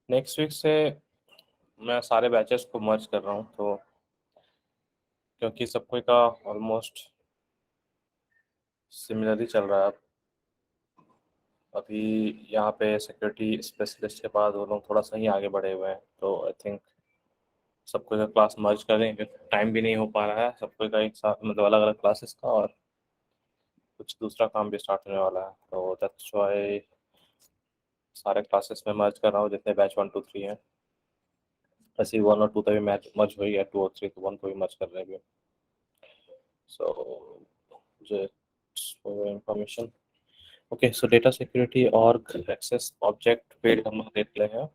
Next week से मैं सारे बैचेस को मर्ज कर रहा हूँ, तो क्योंकि सबको का ऑलमोस्ट सिमिलर ही चल रहा है। अभी यहाँ पे सिक्योरिटी स्पेशलिस्ट के बाद वो लोग थोड़ा सा ही आगे बढ़े हुए हैं, तो आई थिंक सबको का क्लास मर्ज करेंगे। टाइम भी नहीं हो पा रहा है सबको का एक साथ, मतलब अलग अलग क्लासेस का, और कुछ दूसरा काम भी स्टार्ट होने वाला है, तो दैट्स व्हाई सारे क्लासेस में मर्ज कर रहा हूँ जितने बैच 1 2 3 हैं। ऐसे 1 और 2 तभी मैच मर्ज हो गया, 2 और 3 तो 1 को भी मर्ज कर रहे हैं। सो just for your information. Okay, so data security और एक्सेस ऑब्जेक्ट फील्ड हम लोग देख रहे हैं।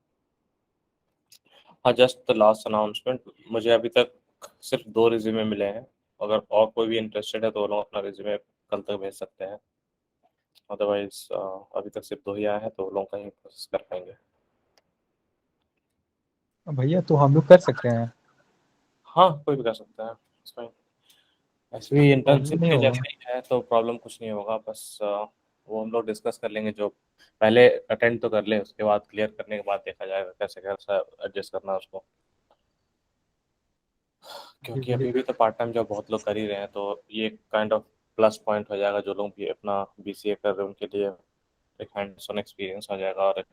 हाँ, जस्ट द लास्ट अनाउंसमेंट, मुझे अभी तक सिर्फ 2 रिज्यूमे मिले हैं। अगर और कोई भी इंटरेस्टेड है तो वो लोग अपना रिज्यूमे कल तक भेज सकते हैं। अदरवाइज अभी तक सिर्फ 2 ही आए हैं, तो वो लोग कहीं प्रोसेस कर पाएंगे। भैया तो हम लोग कर सकते हैं। हाँ, कोई भी कर सकता है इसमें। ऐसे भी प्रॉब्लम इंटर्नशिप नहीं के होगा। जैसे ही है, तो प्रॉब्लम कुछ नहीं होगा। बस वो हम लोग डिस्कस कर लेंगे। जो पहले अटेंड तो कर ले, उसके बाद क्लियर करने के बाद देखा जाएगा कैसे कैसे एडजस्ट करना है उसको। जी क्योंकि भैया। अभी भी तो पार्ट टाइम जॉब बहुत लोग कर ही रहे हैं, तो ये काइंड ऑफ प्लस पॉइंट हो जाएगा। जो लोग भी अपना बीसीए कर रहे हैं उनके लिए एक हैंड्स ऑन एक्सपीरियंस हो जाएगा, और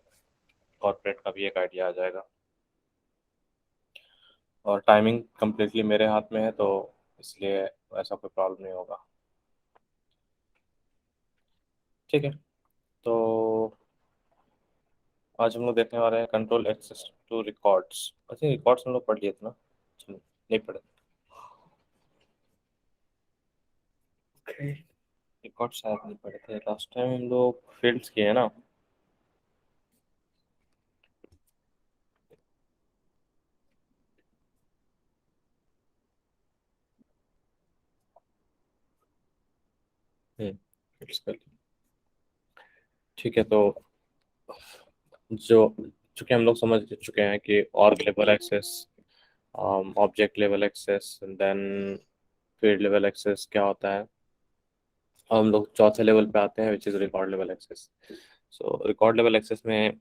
कॉर्पोरेट का भी एक आइडिया आ जाएगा। और टाइमिंग कम्प्लीटली मेरे हाथ में है, तो इसलिए ऐसा कोई प्रॉब्लम नहीं होगा। ठीक है, तो आज हम लोग देखने वाले हैं control access to records. I think records हम लोग पढ़ लिए थे ना? चलो, नहीं पढ़े। ओके, रिकॉर्ड शायद नहीं पढ़े थे लास्ट टाइम, हम लोग फील्ड्स किए हैं ना। फील्ड्स कर लिए। ठीक है, तो जो चूंकि हम लोग समझ चुके हैं कि org level access, object level access, then field level access क्या होता है, हम लोग चौथे लेवल पे आते हैं which is record level access. So record level access में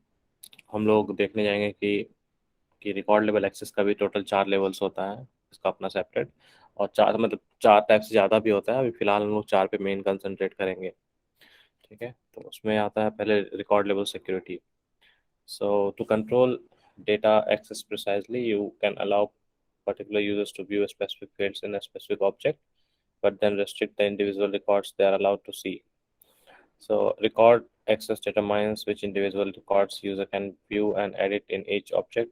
हम लोग देखने जाएंगे कि रिकॉर्ड लेवल एक्सेस का भी टोटल 4 लेवल्स होता है, इसका अपना सेपरेट। और चार, मतलब 4 टाइप से ज़्यादा भी होता है। अभी फिलहाल हम लोग 4 पे मेन कंसंट्रेट करेंगे। ठीक है, तो उसमें आता है पहले record level security. So to control data access precisely, you can allow particular users to view specific fields in a specific object, but then restrict the individual records they are allowed to see. So record access determines which individual records user can view and edit in each object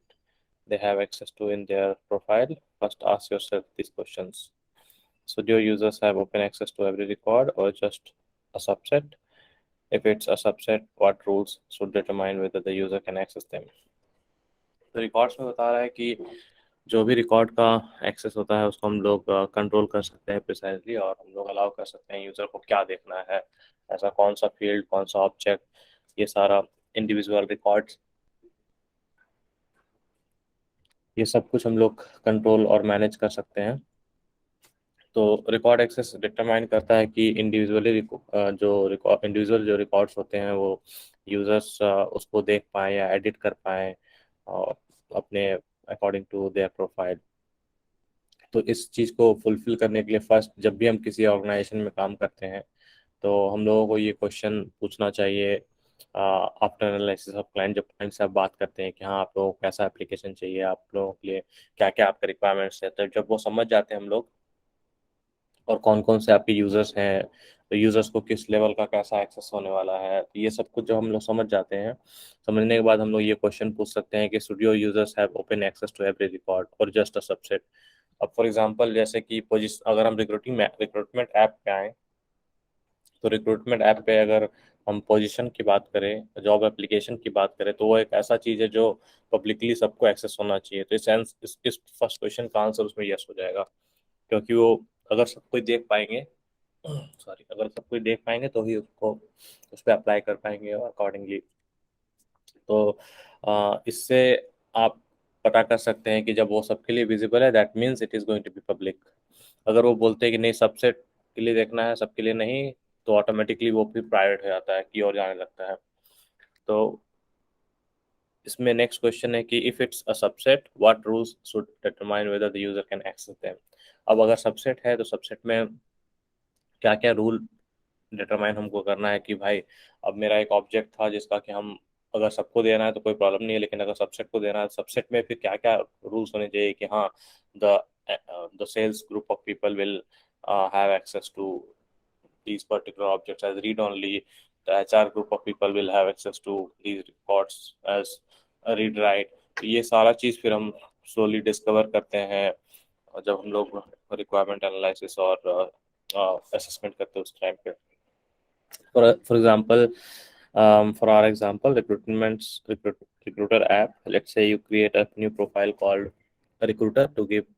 they have access to in their profile. First, ask yourself these questions. So do your users have open access to every record or just a subset? If it's a subset, what rules should determine whether the user can access them? तो records में बता रहा है कि जो भी record का access होता है उसको हम लोग कंट्रोल कर सकते हैं प्रिसाइजली, और हम लोग अलाउ कर सकते हैं यूज़र को क्या देखना है, ऐसा कौन सा फील्ड, कौन सा ऑब्जेक्ट, ये सारा इंडिविजुअल रिकॉर्ड्स, ये सब कुछ हम लोग कंट्रोल और मैनेज कर सकते हैं। तो रिकॉर्ड एक्सेस डिटरमाइन करता है कि इंडिविजुअली जो रिकॉर्ड्स होते हैं वो यूजर्स उसको देख पाए या एडिट कर पाए, और अपने अकॉर्डिंग टू देयर प्रोफाइल। तो इस चीज़ को फुलफिल करने के लिए फर्स्ट, जब भी हम किसी ऑर्गेनाइजेशन में काम करते हैं, तो हम लोगों को ये क्वेश्चन पूछना चाहिए आफ्टर एनालिसिस ऑफ क्लाइंट। जब क्लाइंट से आप बात करते हैं कि हाँ आप लोगों को कैसा एप्लीकेशन चाहिए, आप लोगों के लिए क्या क्या आपके रिक्वायरमेंट्स है, तो जब वो समझ जाते हैं हम लोग, और कौन कौन से आपके यूजर्स हैं, तो यूजर्स को किस लेवल का कैसा एक्सेस होने वाला है, तो ये सब कुछ जब हम लोग समझ जाते हैं, समझने के बाद हम लोग ये क्वेश्चन पूछ सकते हैं कि studio users have open access to every record और जस्ट अ सबसेट। अब फॉर एग्जांपल, जैसे कि पोजिशन, अगर हम रिक्रूटमेंट ऐप पे आए, तो रिक्रूटमेंट ऐप पे अगर हम पोजीशन की बात करें, जॉब एप्लीकेशन की बात करें, तो वो एक ऐसा चीज़ है जो पब्लिकली सबको एक्सेस होना चाहिए। तो इस फर्स्ट क्वेश्चन का आंसर उसमें यस हो जाएगा, क्योंकि वो अगर सब कोई देख पाएंगे, सॉरी, अगर सब कोई देख पाएंगे तो ही उसको उस पर अप्लाई कर पाएंगे अकॉर्डिंगली। तो इससे आप पता कर सकते हैं कि जब वो सबके लिए विजिबल है, that means it is going to be public. अगर वो बोलते हैं कि नहीं सबसेट के लिए देखना है, सबके लिए नहीं, तो ऑटोमेटिकली वो फिर प्राइवेट हो जाता है, की ओर जाने लगता है। तो इसमें नेक्स्ट क्वेश्चन है कि if it's a subset what rules should determine whether the user can access them. अब अगर सबसेट है तो सबसेट में क्या क्या रूल डिटरमाइन हमको करना है कि भाई अब मेरा एक ऑब्जेक्ट था जिसका कि हम अगर सबको देना है तो कोई प्रॉब्लम नहीं है, लेकिन अगर सबसेट को देना है सबसेट में फिर क्या क्या रूल्स होने चाहिए कि हाँ the the sales group of people will have access to these particular objects as read only. The HR group of people will have access to these records as a read write. तो ये सारा चीज़ फिर हम slowly discover करते हैं जब हम लोग रिक्वायरमेंट एनालिसिस और असेसमेंट करते हैं उस टाइम पे। For example, for our example, recruiter app. Let's say you create a new profile called recruiter to give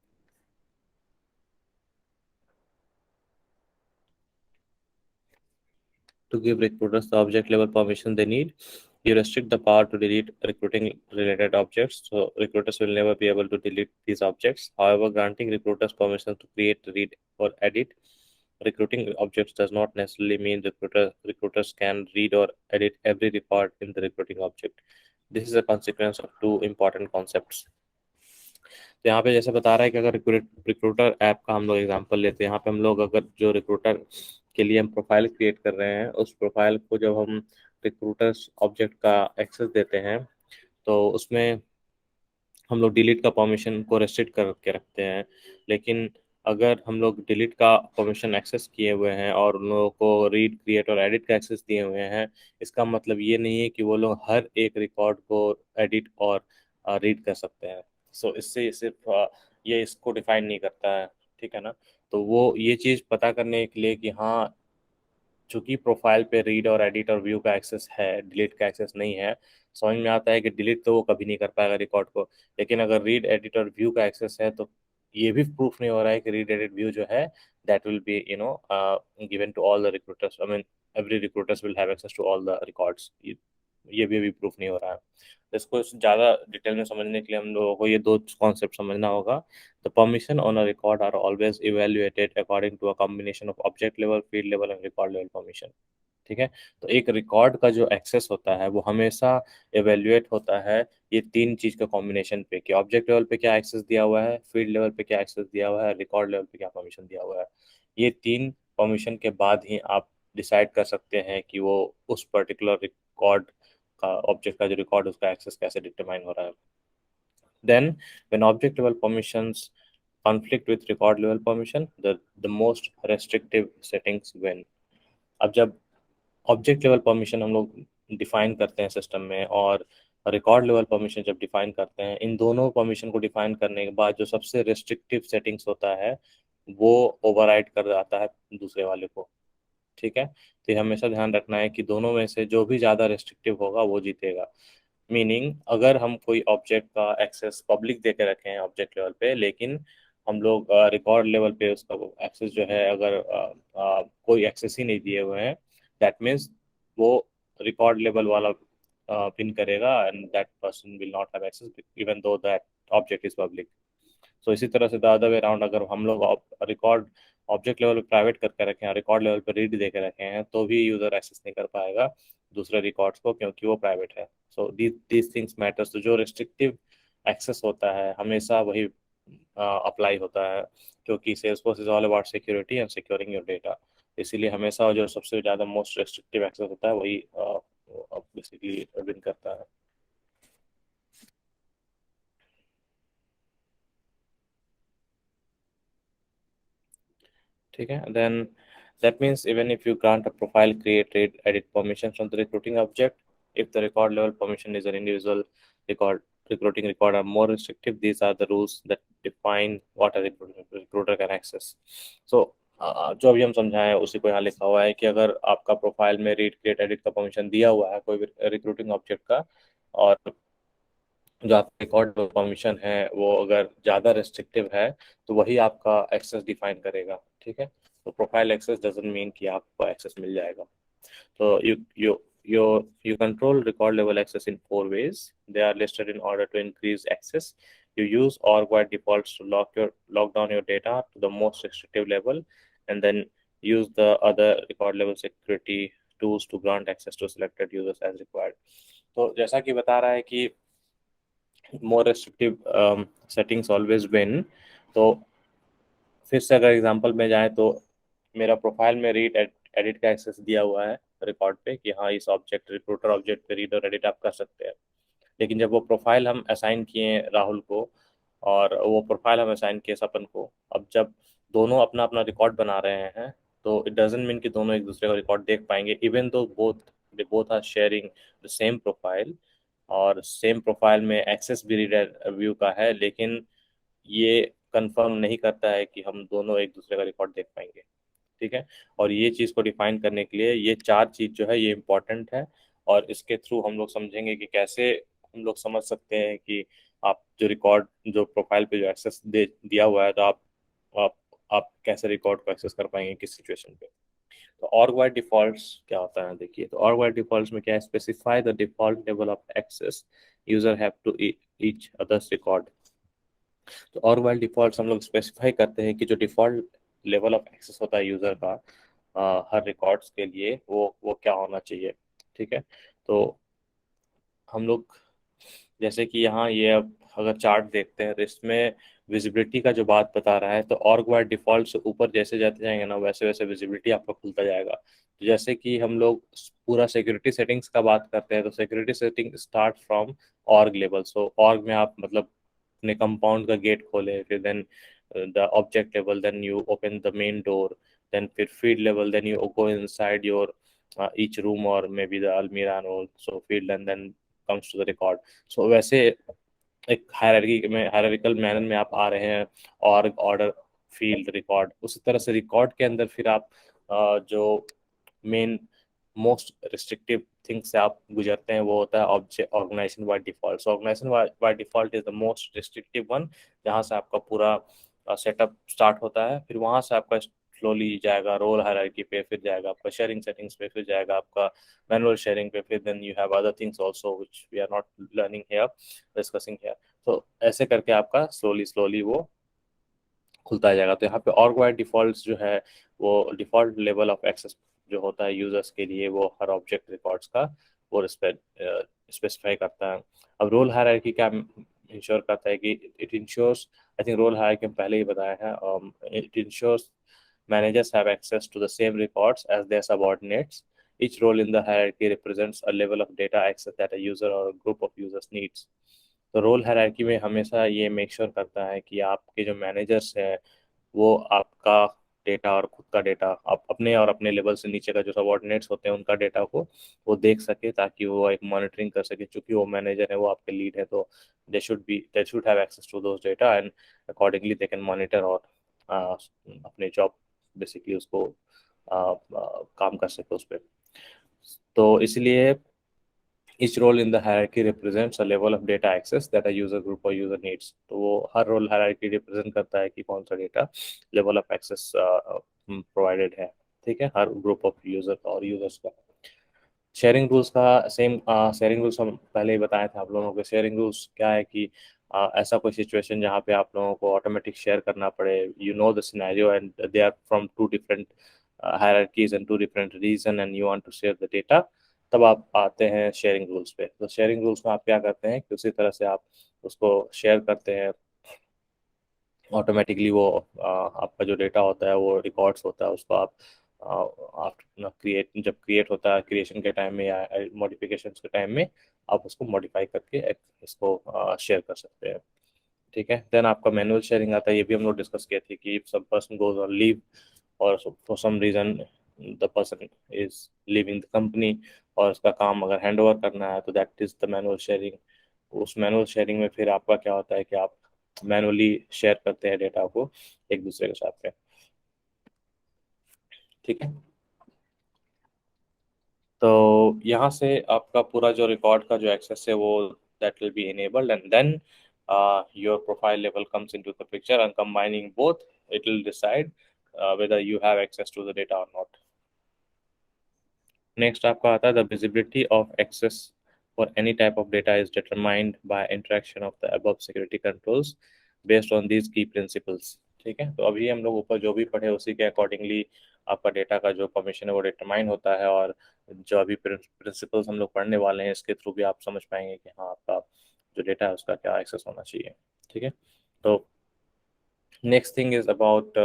recruiters the object level permission they need. You restrict the power to delete recruiting related objects, so recruiters will never be able to delete these objects. However, granting recruiters permission to create, read, or edit recruiting objects does not necessarily mean recruiters can read or edit every record in the recruiting object. This is a consequence of two important concepts. तो यहाँ पे जैसे बता रहा है कि अगर recruiter app का हम लोग एग्जांपल लेते हैं, यहाँ पे हम लोग अगर जो रिक्रूटर के लिए हम प्रोफाइल क्रिएट कर रहे हैं उस प्रोफाइल को जब हम रिक्रूटर्स ऑब्जेक्ट का एक्सेस देते हैं तो उसमें हम लोग डिलीट का परमिशन को रेस्ट्रिक्ट करके रखते हैं। लेकिन अगर हम लोग डिलीट का परमिशन एक्सेस किए हुए हैं और उन लोगों को रीड क्रिएट और एडिट का एक्सेस दिए हुए हैं, इसका मतलब ये नहीं है कि वो लोग हर एक रिकॉर्ड को एडिट और रीड कर सकते हैं। सो इससे सिर्फ ये इसको डिफाइन नहीं करता है, ठीक है ना। तो वो ये चीज़ पता करने के लिए कि हाँ चूंकि प्रोफाइल पे रीड और एडिट और व्यू का एक्सेस है, डिलीट का एक्सेस नहीं है, समझ में आता है कि डिलीट तो वो कभी नहीं कर पाएगा रिकॉर्ड को। लेकिन अगर रीड एडिट और व्यू का एक्सेस है तो ये भी प्रूफ नहीं हो रहा है कि रीड एडिट व्यू जो है that will be given to all the recruiters. I mean every recruiters will have access to all the records. ये भी अभी प्रूफ नहीं हो रहा है। तो इसको ज़्यादा डिटेल में समझने के लिए हम लोगों को ये दो कॉन्सेप्ट समझना होगा। The permission on a record are always evaluated according to a combination of object level, field level and record level permission। ठीक है। तो एक रिकॉर्ड का जो एक्सेस होता है वो हमेशा एवेल्युएट होता है ये तीन चीज का कॉम्बिनेशन पे कि ऑब्जेक्ट लेवल पे क्या एक्सेस दिया हुआ है, फील्ड लेवल पे क्या एक्सेस दिया हुआ है, रिकॉर्ड लेवल पे क्या परमिशन दिया हुआ है। ये तीन परमिशन के बाद ही आप डिसाइड कर सकते हैं कि वो उस पर्टिकुलर रिकॉर्ड का ऑब्जेक्ट का जो रिकॉर्ड उसका एक्सेस कैसे डिटरमाइन हो रहा है। Then, when object level permissions conflict with record level permission, the most restrictive settings win। अब जब ऑब्जेक्ट लेवल परमिशन हम लोग डिफाइन करते हैं सिस्टम में और रिकॉर्ड लेवल परमिशन जब डिफाइन करते हैं, इन दोनों परमिशन को डिफाइन करने के बाद जो सबसे रेस्ट्रिक्टिव सेटिंग्स होता है वो ओवरराइड कर जाता है दूसरे वाले को। ठीक है। तो ये हमेशा ध्यान रखना है कि दोनों में से जो भी ज़्यादा रेस्ट्रिक्टिव होगा वो जीतेगा। मीनिंग अगर हम कोई ऑब्जेक्ट का एक्सेस पब्लिक दे के रखे हैं ऑब्जेक्ट लेवल पे, लेकिन हम लोग रिकॉर्ड लेवल पे उसका एक्सेस जो है अगर कोई एक्सेस ही नहीं दिए हुए हैं, दैट मीन्स वो रिकॉर्ड लेवल वाला पिन करेगा and that person will not have access even though that object is public. So इसी तरह से द अदर वे अराउंड अगर हम लोग रिकॉर्ड ऑब्जेक्ट लेवल पे प्राइवेट करके रखे हैं, रिकॉर्ड लेवल पे रीड दे के रखे हैं, तो भी यूजर एक्सेस नहीं कर पाएगा दूसरे रिकॉर्ड्स को क्योंकि वो प्राइवेट है। So these things matters. तो जो रिस्ट्रिक्टिव एक्सेस होता है हमेशा वही अप्लाई होता है, क्योंकि Salesforce is all about security and securing your data. इसीलिए हमेशा जो सबसे ज़्यादा मोस्ट रिस्ट्रिक्टिव एक्सेस होता है वही बेसिकली विन करता है। ठीक है। Then that means even if you grant a profile create read edit permission from the recruiting object, if the record level permission is an individual record recruiting record are more restrictive, these are the rules that define what a recruiter can access। So जो अभी हम समझाएं उसी को यहाँ लिखा हुआ है कि अगर आपका प्रोफाइल में रीड क्रिएट एडिट का परमिशन दिया हुआ है कोई रिक्रूटिंग ऑब्जेक्ट का, और जो आपका रिकॉर्ड परमिशन है वो अगर ज़्यादा रेस्ट्रिक्टिव है तो वही आपका एक्सेस डिफाइन करेगा। ठीक है। तो प्रोफाइल एक्सेस डजंट मीन कि आपको एक्सेस मिल जाएगा। So you control record level access in four ways. They are listed in order to increase access. You use org wide defaults to lock down your data to the most restrictive level, and then use the other record level security tools to grant access to selected users as required। तो जैसा कि बता रहा है कि मोर restrictive settings always win. तो फिर से अगर एग्जांपल में जाए तो मेरा प्रोफाइल में रीड एडिट का एक्सेस दिया हुआ है रिकॉर्ड पे कि हाँ इस ऑब्जेक्ट रिक्रूटर ऑब्जेक्ट पे रीड और एडिट आप कर सकते हैं। लेकिन जब वो प्रोफाइल हम असाइन किए राहुल को और वो प्रोफाइल हम असाइन किए सपन को, अब जब दोनों अपना अपना रिकॉर्ड बना रहे हैं तो इट डजेंट मीन कि दोनों एक दूसरे का रिकॉर्ड देख पाएंगे, even though both are sharing the same profile और सेम प्रोफाइल में एक्सेस भी रीडर व्यू का है, लेकिन ये कंफर्म नहीं करता है कि हम दोनों एक दूसरे का रिकॉर्ड देख पाएंगे। ठीक है। और ये चीज़ को डिफाइन करने के लिए ये चार चीज़ जो है ये इम्पोर्टेंट है। और इसके थ्रू हम लोग समझेंगे कि कैसे हम लोग समझ सकते हैं कि आप जो रिकॉर्ड जो प्रोफाइल पे जो एक्सेस दे दिया हुआ है तो आप आप कैसे रिकॉर्ड को एक्सेस कर पाएंगे किस सिचुएशन पे। तो ऑर्ग वाइड डिफॉल्ट्स क्या होता है देखिए, तो ऑर्ग वाइड डिफॉल्ट्स में क्या है, specify the default level of access user have to each others record. तो और वाइल डिफॉल्ट हम लोग स्पेसिफाई करते हैं कि जो डिफॉल्ट लेवल ऑफ एक्सेस होता है यूजर का हर रिकॉर्ड्स के लिए वो क्या होना चाहिए। ठीक है। तो हम लोग जैसे कि यहाँ ये अब अगर चार्ट देखते हैं तो इसमें विजिबिलिटी का जो बात बता रहा है, तो ऑर्ग वाइड डिफॉल्ट से ऊपर जैसे जाते जाएंगे ना वैसे वैसे विजिबिलिटी आपका खुलता जाएगा। तो जैसे कि हम लोग पूरा सिक्योरिटी सेटिंग्स का बात करते हैं तो security setting start from org level. So org में आप मतलब अपने कंपाउंड का गेट खोले, फिर then the object level, then you open the main door, देन फिर field level, then you go inside your each room or maybe the almirah and also field and then comes to the record। सो वैसे एक hierarchical manner में आप आ रहे हैं और order field record, उसी तरह से रिकॉर्ड के अंदर फिर आप जो मेन मोस्ट रिस्ट्रिक्टिव थिंग से आप गुजरते हैं वो होता है object organization by default. So organization by default is the most restrictive one, जहाँ से आपका पूरा सेटअप स्टार्ट होता है, फिर वहाँ से आपका स्लोली जाएगा रोल हायरार्की पे, फिर जाएगा आपका शेयरिंग सेटिंग्स पे, फिर जाएगा आपका मैनुअल शेयरिंग पे, फिर then you have other things also which we are not learning here, discussing here. तो ऐसे करके आपका स्लोली स्लोली वो खुलता जाएगा। तो यहाँ पे ऑर्ग डिफॉल्ट्स जो है वो डिफॉल्ट लेवल ऑफ एक्सेस जो होता है यूजर्स के लिए वो हर ऑब्जेक्ट रिकॉर्ड्स का वो स्पेसिफाई करता है। अब रोल हायरार्की क्या इंश्योर करता है कि it ensures, I think role hierarchy हम पहले ही बताया है, it ensures managers have access to the same records as their subordinates. Each role in the hierarchy represents a level of data access that a user or a group of users needs. तो role hierarchy में हमेशा ये make sure करता है कि आपके जो managers हैं वो आपका डेटा और खुद का डेटा, आप अपने और अपने लेवल से नीचे का जो सबऑर्डिनेट्स होते हैं उनका डेटा को वो देख सके, ताकि वो एक मॉनिटरिंग कर सके। चूंकि वो मैनेजर है, वो आपके लीड है, तो they should have access to those data and accordingly they can monitor और अपने जॉब बेसिकली उसको काम कर सके उस पर। तो इसलिए each role in the hierarchy represents a level of data access that a user group or user needs। तो वो हर रोल हायरार्की रिप्रेजेंट करता है कि कौन सा data level of access provided है। ठीक है, हर ग्रुप ऑफ यूजर का और यूजर्स का। शेयरिंग रूल्स का सेम, शेयरिंग रूल्स हम पहले ही बताए थे आप लोगों को। शेयरिंग रूल्स क्या है कि ऐसा कोई सिचुएशन जहाँ पे आप लोगों को ऑटोमेटिक शेयर करना पड़े, you know the scenario and they are from two different hierarchies and two different region and you want to share the data, तब आप आते हैं शेयरिंग रूल्स पे। तो शेयरिंग रूल्स में आप क्या करते हैं कि उसी तरह से आप उसको शेयर करते हैं ऑटोमेटिकली। वो आपका जो डेटा होता है वो रिकॉर्ड्स होता है उसको आप क्रिएट जब क्रिएट होता है क्रिएशन के टाइम में या मॉडिफिकेशन के टाइम में आप उसको मॉडिफाई करके इसको शेयर कर सकते हैं। ठीक है। देन आपका मैनुअल शेयरिंग आता है, ये भी हम लोग डिस्कस किए थे कि if some person goes on leave और for some reason the person is leaving the company और उसका काम अगर हैंड ओवर करना है तो that is the manual sharing. उस मैनुअल शेयरिंग में फिर आपका क्या होता है कि आप मैनुअली शेयर करते हैं डेटा को एक दूसरे के साथ में। ठीक है। तो यहाँ से आपका पूरा जो रिकॉर्ड का जो एक्सेस है वो that will B enabled and then your profile level comes into the picture and combining both it will decide whether you have access to the data or not। Next आपका आता है the visibility of access for any type of data is determined by interaction of the above security controls based on these key principles. ठीक है। तो अभी हम लोग ऊपर जो भी पढ़े उसी के अकॉर्डिंगली आपका डेटा का जो परमिशन है वो डिटरमाइन होता है। और जो अभी प्रिंसिपल्स हम लोग पढ़ने वाले हैं इसके थ्रू भी आप समझ पाएंगे कि हाँ आपका जो डेटा है उसका क्या एक्सेस होना चाहिए। ठीक है, तो next thing is about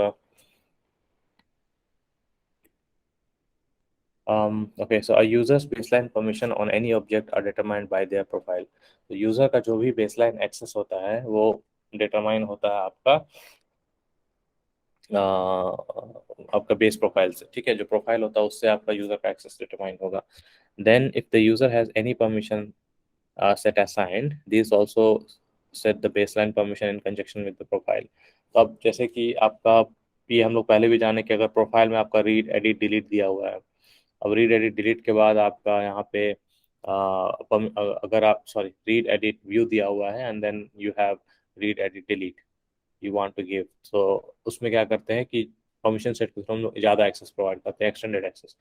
okay, so a user's baseline permission on any object are determined by their profile। तो यूजर का जो भी बेसलाइन एक्सेस होता है वो डिटरमाइन होता है आपका आपका बेस प्रोफाइल से। ठीक है, जो प्रोफाइल होता है उससे आपका यूजर का एक्सेस डिटरमाइन होगा। Then if the user has any permission set assigned, these also set the baseline permission in conjunction with the profile। तो अब जैसे कि आपका ये हम लोग पहले भी जाने कि अगर प्रोफाइल में आपका रीड एडिट डिलीट दिया हुआ है, अब रीड एडिट डिलीट के बाद आपका यहाँ पे अगर आप सॉरी रीड एडिट व्यू दिया हुआ है and then you have read edit delete you want to give, तो उसमें क्या करते हैं कि परमिशन सेट के थ्रू हम लोग ज़्यादा एक्सेस प्रोवाइड करते हैं, एक्सटेंडेड एक्सेस।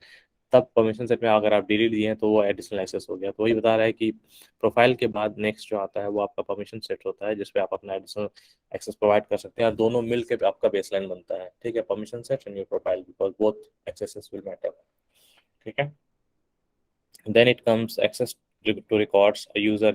तब परमिशन सेट में अगर आप डिलीट दिए हैं तो वो एडिशनल एक्सेस हो गया। तो वही बता रहा है कि प्रोफाइल के बाद नेक्स्ट जो आता है वो आपका परमिशन सेट होता है, जिसपे आप अपना एडिशनल एक्सेस प्रोवाइड कर सकते हैं और दोनों मिल के आपका बेसलाइन बनता है। ठीक है, permission set and your profile, because both axes will matter. ठीक है, then it comes access to records a user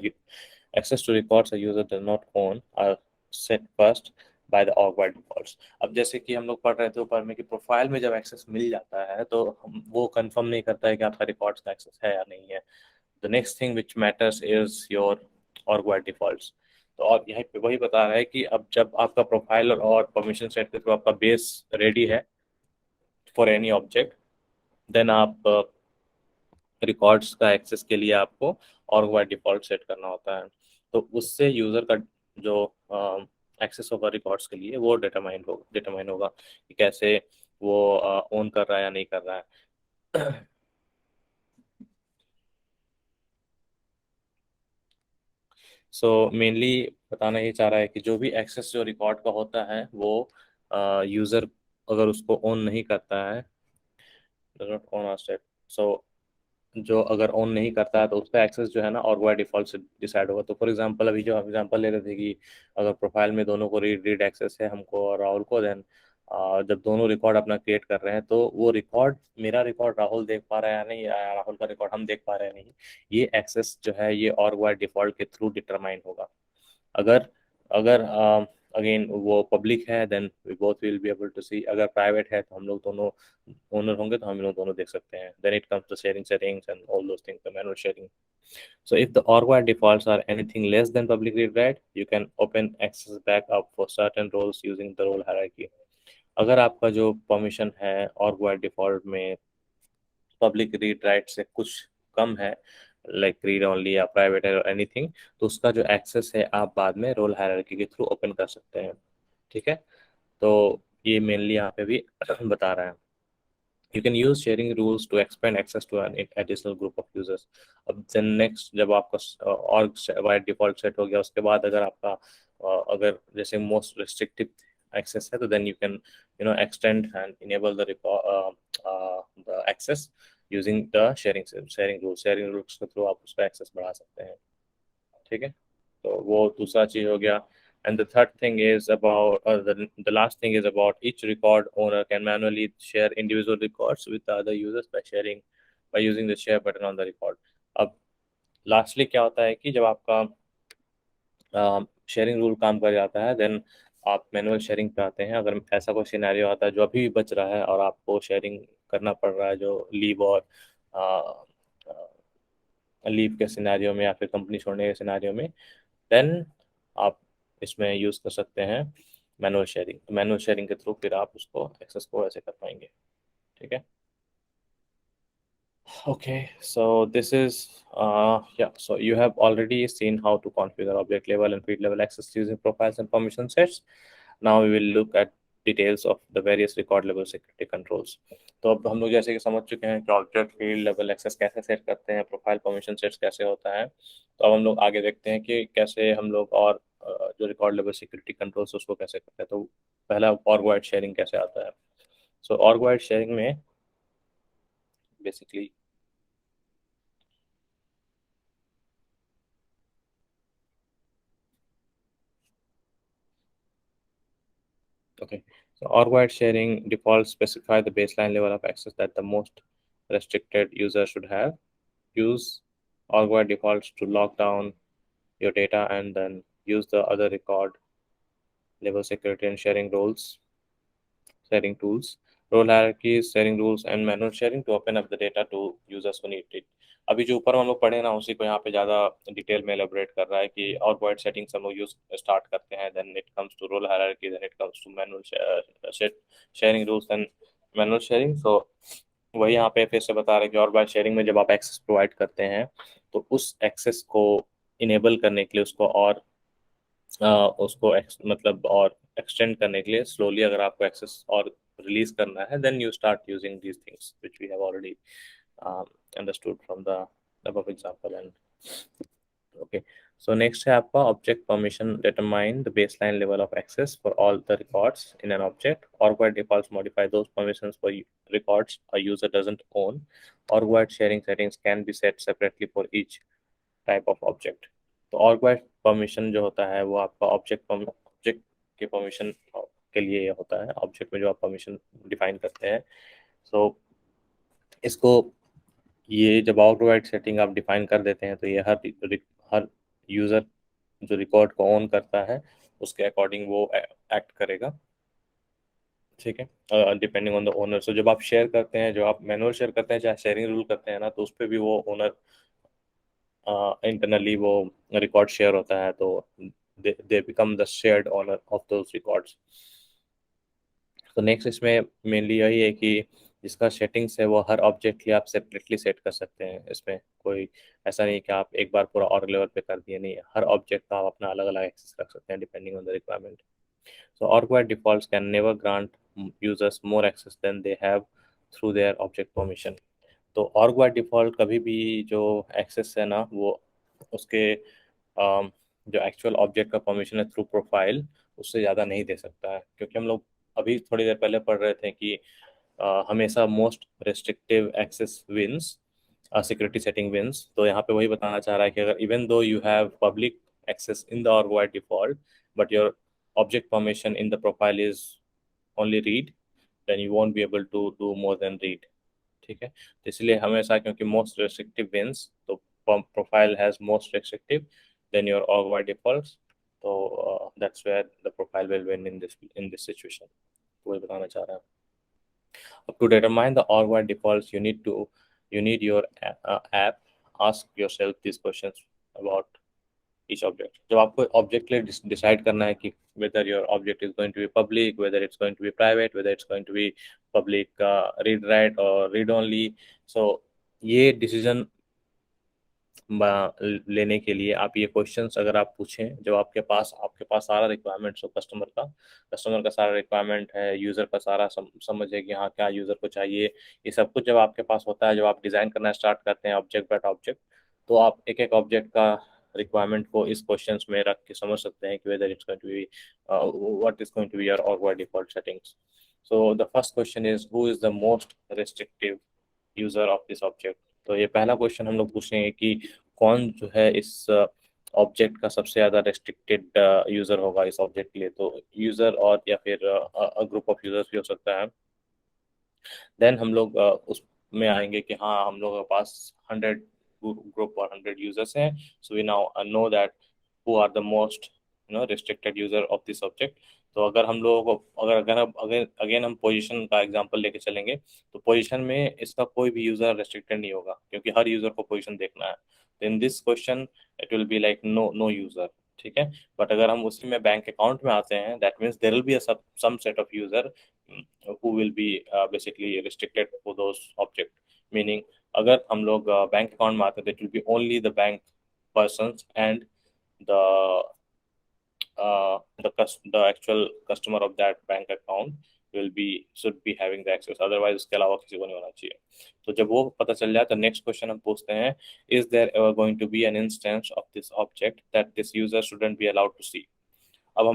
access to records a user does not own are set first by the org by defaults। अब जैसे कि हम लोग पढ़ रहे थे ऊपर में कि प्रोफाइल में जब एक्सेस मिल जाता है तो हम वो कंफर्म नहीं करता है कि आपका रिकॉर्ड्स का एक्सेस है या नहीं है। The next thing which matters is your org by defaults। तो और यहीं पे वही बता रहा है कि अब जब आपका प्रोफाइल और परमिशन सेट के थ्रू आपका बेस रेडी है फॉर एनी ऑब्जेक्ट, देन आप रिकॉर्ड्स का एक्सेस के लिए आपको और बाय डिफॉल्ट सेट करना होता है। तो उससे यूज़र का जो एक्सेस होगा रिकॉर्ड्स के लिए वो डिटरमाइन होगा कि कैसे वो ओन कर रहा है या नहीं कर रहा है। सो मेनली बताना ये चाह रहा है कि जो भी एक्सेस जो रिकॉर्ड का होता है वो यूज़र अगर उसको ऑन नहीं करता है, does not own or set, so जो अगर ऑन नहीं करता है तो उसका एक्सेस जो है ना और बाय डिफॉल्ट से डिसाइड होगा। तो फॉर एग्जांपल अभी जो एग्जांपल ले रहे थे कि अगर प्रोफाइल में दोनों को रीड रीड एक्सेस है, हमको और राहुल को, देन जब दोनों रिकॉर्ड अपना क्रिएट कर रहे हैं तो वो रिकॉर्ड मेरा रिकॉर्ड राहुल देख पा रहा है या नहीं, या राहुल का रिकॉर्ड हम देख पा रहे हैं नहीं, ये एक्सेस जो है ये और बाय डिफॉल्ट के थ्रू डिटरमाइन होगा। अगर अगर अगेन वो पब्लिक है then we both will be able to see, अगर प्राइवेट है तो हम लोग दोनों ओनर होंगे तो हम लोग दोनों देख सकते हैं। Then it comes to sharing settings and all those things, the manual sharing. So if the org-wide defaults are anything less than public read write, you can open access back up for certain roles using the role hierarchy। अगर आपका जो permission है org-wide default में public read right से कुछ कम है, like read only या private है एनीथिंग, तो उसका जो एक्सेस है आप बाद में रोल हायरार्की के थ्रू ओपन कर सकते हैं। ठीक है, तो ये मेनली यहाँ पे भी बता रहा है। You can use sharing rules to expand access to an additional group of users। अब then next जब आपका org वाइड डिफॉल्ट सेट हो गया उसके बाद अगर आपका अगर जैसे मोस्ट रिस्ट्रिक्टिव एक्सेस है तो then you can extend and enable the access using the sharing rules के थ्रू आप उसका एक्सेस बढ़ा सकते हैं। ठीक है, तो वो दूसरा चीज हो गया। And the third thing is about the last thing is about each record owner can manually share individual records with the other users by using the share button on the record। अब lastly क्या होता है कि जब आपका sharing rule काम कर जाता है देन आप मैनुअल शेयरिंग पे आते हैं। अगर ऐसा कोई सिनेरियो आता है जो अभी भी बच रहा है और आपको शेयरिंग करना पड़ रहा है, जो लीव और लीव के सिनेरियो में या फिर कंपनी छोड़ने के सिनेरियो में, देन आप इसमें यूज़ कर सकते हैं मैनुअल शेयरिंग के थ्रू फिर आप उसको एक्सेस को ऐसे कर पाएंगे। ठीक है, okay, so this is yeah, so you have already seen how to configure object level and field level access using profiles and permission sets। Now we will look at details of the various record level security controls। तो अब हम लोग जैसे कि समझ चुके हैं कि ऑब्जेक्ट फील्ड लेवल एक्सेस कैसे सेट करते हैं, प्रोफाइल परमिशन सेट्स कैसे होता है, तो अब हम लोग आगे देखते हैं कि कैसे हम लोग और जो रिकॉर्ड लेवल सिक्योरिटी कंट्रोल्स उसको कैसे करते हैं। तो पहला ऑर्ग वाइड शेयरिंग कैसे आता है। सो ऑर्ग वाइड शेयरिंग में basically okay, so org-wide sharing defaults specify the baseline level of access that the most restricted user should have। Use org-wide defaults to lock down your data and then use the other record level security and sharing tools, role hierarchies, sharing rules, and manual sharing to open up the data to users who need it. अभी जो ऊपर हम लोग पढ़े ना उसी को यहाँ पे ज़्यादा डिटेल में एलेबोरेट कर रहा है कि और वाइड सेटिंग्स हम लोग यूज स्टार्ट करते हैं, then it comes to role hierarchy, then it comes to manual sharing rules and manual sharing. So वही यहाँ पे फिर से बता रहे हैं कि और बार शेयरिंग में जब आप एक्सेस प्रोवाइड करते हैं तो उस एक्सेस को इनेबल करने के लिए मतलब और एक्सटेंड करने के लिए स्लोली अगर आपको एक्सेस और रिलीज करना है then you start using these things which we have already understood from the above example. And okay, so next है आपका object permission determine the baseline level of access for all the records in an object, or by defaults modify those permissions for records a user doesn't own, or wide sharing settings can be set separately for each type of object. तो ऑर्गवाइड permission जो होता है वो आपका object के permission के लिए ये होता है, ऑब्जेक्ट में जो आप परमिशन डिफाइन करते हैं. सो इसको ये जब ऑर्गवाइड सेटिंग आप डिफाइन कर देते हैं तो ये हर यूजर जो रिकॉर्ड को ऑन करता है उसके अकॉर्डिंग वो एक्ट करेगा. ठीक है, डिपेंडिंग ऑन द ओनर. सो जब आप शेयर करते हैं, जो आप मैनुअल शेयर करते हैं, चाहे शेयरिंग रूल करते हैं ना, तो उस पर भी वो ओनर इंटरनली वो रिकॉर्ड शेयर होता है, तो they become the shared owner of those records. तो नेक्स्ट इसमें मेनली यही है कि जिसका सेटिंग्स है वो हर ऑब्जेक्ट के लिए आप सेपरेटली सेट कर सकते हैं. इसमें कोई ऐसा नहीं कि आप एक बार पूरा और लेवल पे कर दिए, नहीं, हर ऑब्जेक्ट का आप अपना अलग अलग एक्सेस रख सकते हैं depending on the requirement. So Argwide defaults can never grant users more access than they have through their object permission. तो Argwide default कभी भी जो एक्सेस है ना वो उसके जो एक्चुअल ऑब्जेक्ट का परमिशन है थ्रू प्रोफाइल उससे ज़्यादा नहीं दे सकता है, क्योंकि हम लोग अभी थोड़ी देर पहले पढ़ रहे थे कि हमेशा most restrictive access wins, security setting wins. तो यहाँ पे वही बताना चाह रहा है कि अगर even though you have public access in the Argwide default, but your object permission in the profile is only read, then you won't be able to do more than read. ठीक है, तो इसलिए हमेशा, क्योंकि मोस्ट रेस्ट्रिक्टिव विंस, तो profile has most restrictive then your Argwide defaults. तो that's where the profile will win in this situation. तो वही बताना चाह रहा है. अब to determine the Argwide defaults you need your app ask yourself these questions about each object. जब आपको ऑब्जेक्ट के लिए डिसाइड करना है कि whether your object is going to be public, whether it's going to be private, whether it's going to be public read write or read only. So ये decision लेने के लिए आप ये क्वेश्चंस अगर आप पूछें, जब आपके पास सारा रिक्वायरमेंट्स हो, कस्टमर का सारा रिक्वायरमेंट है, यूज़र का सारा समझ है कि हाँ क्या यूज़र को चाहिए, ये सब कुछ जब आपके पास होता है, जब आप डिज़ाइन करना स्टार्ट करते हैं ऑब्जेक्ट बाय ऑब्जेक्ट, तो आप एक एक ऑब्जेक्ट का रिक्वायरमेंट को इस क्वेश्चंस में रख के समझ सकते हैं कि whether it's going to be what is going to be your और default settings. So the first question is who is the most restrictive user of this object. तो ये पहला क्वेश्चन हम लोग पूछेंगे कि कौन जो है इस ऑब्जेक्ट का सबसे ज़्यादा रेस्ट्रिक्टेड यूज़र होगा इस ऑब्जेक्ट के लिए. तो यूज़र और या फिर ग्रुप ऑफ यूज़र्स भी हो सकता है. देन हम लोग उसमें आएंगे कि हाँ हम लोगों के पास 100 ग्रुप और 100 यूजर्स हैं. So we now know that who are the most restricted user of this object. तो अगर हम लोगों को अगर अगेन हम पोजीशन का एग्जांपल लेके चलेंगे, तो पोजीशन में इसका कोई भी यूजर रेस्ट्रिक्टेड नहीं होगा, क्योंकि हर यूजर को पोजीशन देखना है. तो in this question it will be like no no user. ठीक है, बट अगर हम उसी में बैंक अकाउंट में आते हैं, that means there will be some set of user who will be basically restricted for those object. Meaning अगर हम लोग बैंक अकाउंट में आते हैं, it will be only the bank persons and the the actual customer of that bank account should be having the access. Otherwise उसके अलावा किसी को नहीं होना चाहिए. तो जब वो पता चल जाए तो नेक्स्ट क्वेश्चन हम पूछते हैं, is there ever going to be an instance of this object that this user shouldn't be allowed to see. अब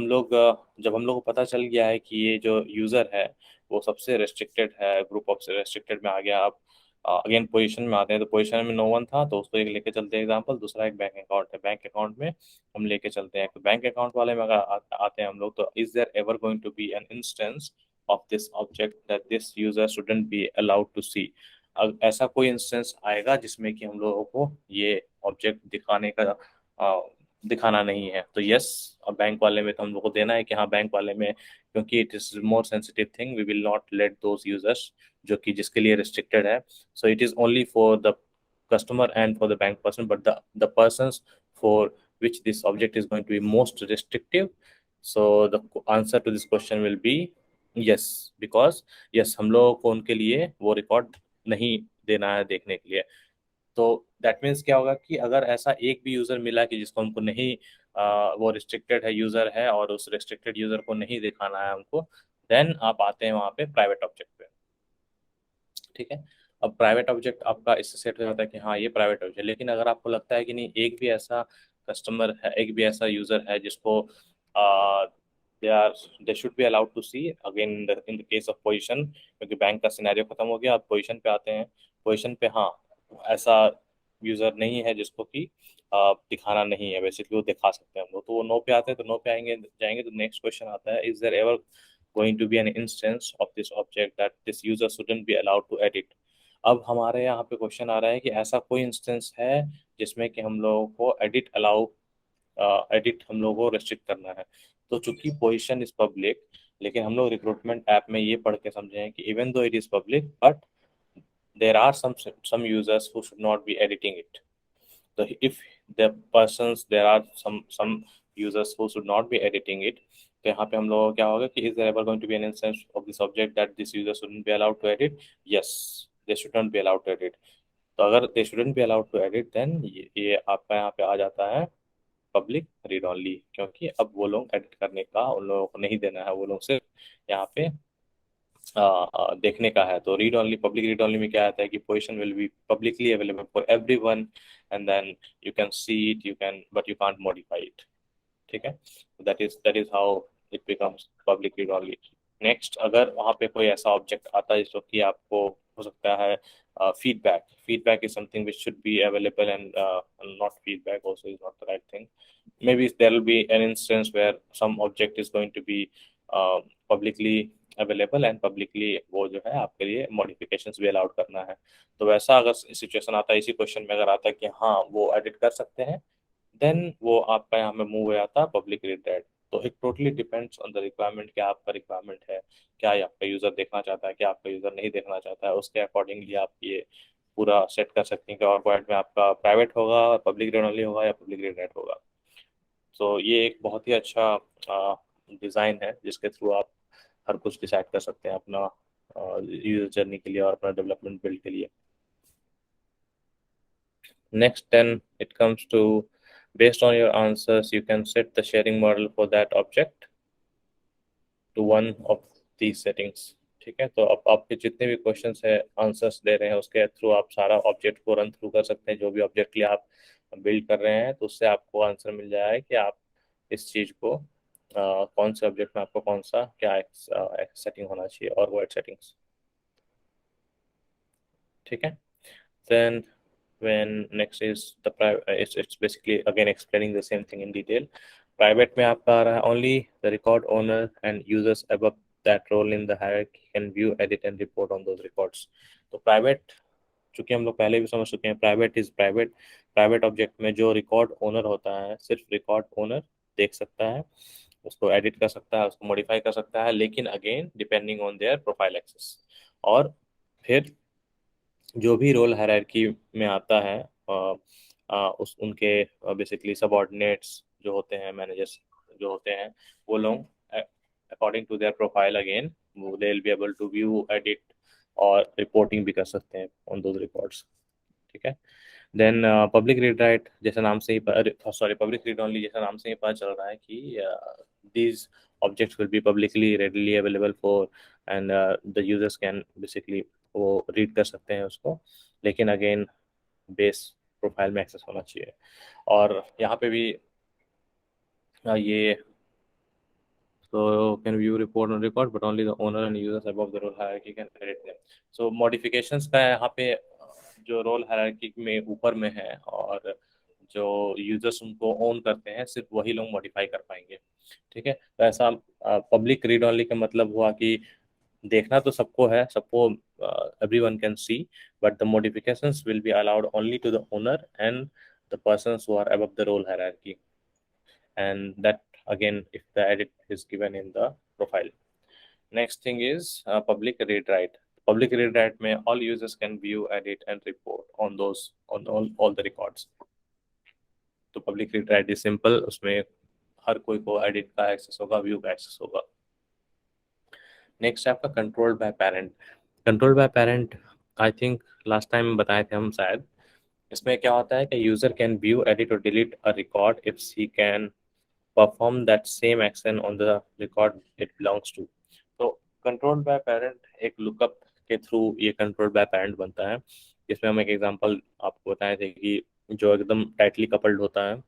जब हम लोग को पता चल गया है कि ये जो यूज़र है वो सबसे रेस्ट्रिक्टेड है, ग्रुप ऑफ रेस्ट्रिक्टेड में आ गया. अब अगेन पोजीशन में आते हैं, तो पोजीशन में नो वन था, तो उसको एक लेके चलते हैं एग्जांपल. दूसरा एक बैंक अकाउंट है, बैंक अकाउंट में हम लेके चलते हैं. तो बैंक अकाउंट वाले में अगर आते हैं हम लोग, तो is there ever going to be an instance of this object that this user shouldn't be allowed to see. ऐसा कोई इंस्टेंस आएगा जिसमें कि हम लोगों को ये ऑब्जेक्ट दिखाने का दिखाना नहीं है। तो यस, अब बैंक वाले में तो हम लोग को देना है कि हाँ बैंक वाले में, क्योंकि it is more sensitive thing, we will not let those users जो कि जिसके लिए रिस्ट्रिक्टेड है। So it is only for the customer and for the bank person, but the persons for which this object is going to be most restrictive. So the answer to this question will be yes, because yes, हम लोगों को उनके लिए वो record नहीं देना है देखने के लिए। तो दैट मीन्स क्या होगा कि अगर ऐसा एक भी यूजर मिला कि जिसको हमको नहीं वो रिस्ट्रिक्टेड है यूजर है और उस रिस्ट्रिक्टेड यूजर को नहीं दिखाना है हमको, देन आप आते हैं वहाँ पे प्राइवेट ऑब्जेक्ट पे। ठीक है। अब प्राइवेट ऑब्जेक्ट आपका इससे सेट हो जाता है कि हाँ ये प्राइवेट ऑब्जेक्ट, लेकिन अगर आपको लगता है कि नहीं एक भी ऐसा कस्टमर है, एक भी ऐसा यूजर है जिसको they are they should be allowed to see again in the case of position, क्योंकि बैंक का सिनेरियो खत्म हो गया, आप पोजीशन पे आते हैं। पोजीशन पे हाँ ऐसा यूजर नहीं है जिसको कि दिखाना नहीं है, बेसिकली वो दिखा सकते हैं हम लोग, तो वो नो पे आते हैं। तो नो पे आएंगे जाएंगे तो नेक्स्ट क्वेश्चन आता है, is there ever going to be an instance of this object that this user shouldn't be allowed to edit। अब हमारे यहाँ पे क्वेश्चन आ रहा है कि ऐसा कोई इंस्टेंस है जिसमें कि हम लोगों को एडिट हम लोगों को रेस्ट्रिक्ट करना है। तो चूंकि पोजीशन इज पब्लिक, लेकिन हम लोग रिक्रूटमेंट ऐप में ये पढ़ के समझे हैं कि even though it is public but there are some users who should not be editing it. so if the persons there are some users who should not be editing it, तो यहाँ पे हम लोगों को क्या होगा कि is there ever going to be an instance of this object that this user shouldn't be allowed to edit? Yes, they should not be allowed to edit। तो अगर they shouldn't be allowed to edit, then ये आपका यहाँ पे आ जाता है public read only, क्योंकि अब वो लोग एडिट करने का उन लोगों को नहीं देना है, वो लोग सिर्फ यहाँ पे देखने का है। तो read only, public read only में क्या आता है कि position will be publicly available for everyone and then you can see it, you can but you can't modify it. ठीक है, that is how it becomes public read only. Next, अगर वहाँ पे कोई ऐसा ऑब्जेक्ट आता है जो कि आपको हो सकता है feedback, feedback is something which should be available and not feedback also is not the right thing. maybe there will be an instance where some object is going to be publicly available and publicly वो जो है आपके लिए modifications भी allowed करना है। तो वैसा अगर सिचुएशन आता है, इसी क्वेश्चन में अगर आता है कि हाँ वो एडिट कर सकते हैं, देन वो आपका यहाँ में मूव हो जाता है पब्लिक रीडायरेक्ट। तो it totally depends on the requirement, क्या आपका रिक्वायरमेंट है, क्या आपका यूजर देखना चाहता है, क्या आपका यूजर नहीं देखना चाहता है, उसके अकॉर्डिंगली आप ये पूरा सेट कर सकते हैं कि और पॉइंट में आपका प्राइवेट होगा, पब्लिक रीड ओनली होगा या पब्लिक रीडायरेक्ट होगा। तो ये एक बहुत ही अच्छा डिज़ाइन है जिसके थ्रू आप हर कुछ डिसाइड कर सकते हैं अपना यूजर जर्नी के लिए और अपना डेवलपमेंट बिल्ड के लिए। Next, then it comes to based on your answers you can set the sharing model for that object to one of these settings। ठीक है, तो अब आपके जितने भी क्वेश्चंस है आंसर्स दे रहे हैं उसके थ्रू आप सारा ऑब्जेक्ट को रन थ्रू कर सकते हैं, जो भी ऑब्जेक्ट के लिए आप बिल्ड कर रहे हैं, तो उससे आपको आंसर मिल जाएगा कि आप इस चीज़ को कौन से ऑब्जेक्ट में आपको कौन सा क्या सेटिंग होना चाहिए और वो सेटिंग्स। ठीक है, then when next is the private, it's basically again explaining the same thing in detail। private में आपका आ रहा है only the record owner and users above that role in the hierarchy can view, edit and report on those records। तो private, चूंकि हम लोग पहले भी समझ चुके हैं, private is private. Private object में जो रिकॉर्ड ओनर होता है सिर्फ रिकॉर्ड ओनर देख सकता है, उसको एडिट कर सकता है, उसको मॉडिफाई कर सकता है, लेकिन again depending on their profile access. और फिर जो भी रोल हायरार्की में आता है उस उनके बेसिकली सबऑर्डिनेट्स जो होते हैं, मैनेजर्स जो होते हैं, वो लोग according to their profile again वो they will be able to view, edit और रिपोर्टिंग भी कर सकते हैं ऑन दोज रिकॉर्ड्स। ठीक है, देन पब्लिक रीड राइट जैसे नाम से ही सॉरी पब्लिक रीड ओनली जैसा नाम से ही पता चल रहा है कि these objects will be publicly readily available for and the users can basically वो रीड कर सकते हैं उसको, लेकिन अगेन बेस प्रोफाइल में एक्सेस होना चाहिए। और यहाँ पे भी ये so can view report on record but only the owner and users above the role hierarchy can edit them। so modifications का यहाँ पे जो रोल हायरार्की में ऊपर में है और जो यूजर्स उनको ओन करते हैं सिर्फ वही लोग मॉडिफाई कर पाएंगे। ठीक है, तो ऐसा पब्लिक रीड ओनली का मतलब हुआ कि देखना तो सबको है, सबको everyone can see but the modifications will be allowed only to the owner and the persons who are above the role hierarchy। and that again if the edit is given in the profile. Next thing is public read write. Public read write में all users can view, edit and report on those on all the records. तो public read write is simple, उसमें हर कोई को edit का access होगा, view का access होगा. Next है आपका controlled by parent. Controlled by parent I think last time बताए थे हम शायद. इसमें क्या होता है कि यूजर कैन व्यू, एडिट और delete a record if he can perform that same action on the record it belongs to. तो कंट्रोल बाय पेरेंट एक लुकअप के थ्रू ये कंट्रोल बाय पेरेंट बनता है. इसमें हम एक एग्जांपल आपको बताए थे कि जो एकदम टाइटली कपल्ड होता है,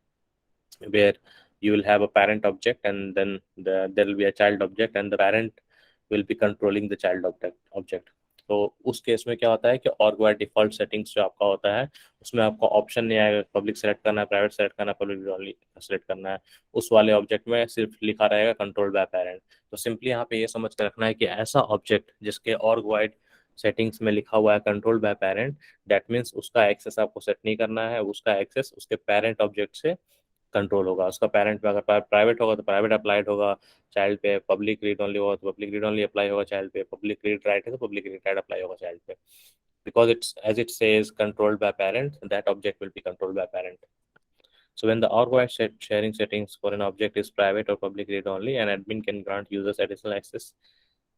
where you will have a parent object and then there will be a child object and the parent will be controlling the child object. तो उस केस में क्या होता है कि ऑर्ग डिफॉल्ट सेटिंग्स जो आपका होता है उसमें आपको ऑप्शन नहीं आएगा पब्लिक सेलेक्ट करना है, प्राइवेट सेलेक्ट करना है, पब्लिक ओनली सेलेक्ट करना है. उस वाले ऑब्जेक्ट में सिर्फ लिखा रहेगा कंट्रोल बाय पेरेंट. तो सिंपली यहाँ पे ये समझ कर रखना है कि ऐसा ऑब्जेक्ट जिसके ऑर्ग वाइड सेटिंग्स में लिखा हुआ है control by parent, that means उसका एक्सेस आपको सेट नहीं करना है, उसका एक्सेस उसके पेरेंट ऑब्जेक्ट से कंट्रोल होगा. उसका पेरेंट पे अगर प्राइवेट होगा तो प्राइवेट अप्लाइड होगा चाइल्ड पे, पब्लिक रीड ओनली होगा तो पब्लिक रीड ओनली अप्लाई होगा चाइल्ड पे, पब्लिक रीड राइट है तो पब्लिक रीड राइट अप्लाई होगा चाइल्ड पे. Because it's as it says controlled by parent, that object will be controlled by parent. So when the organized sharing settings for an object is private or public read only, an admin can grant users additional access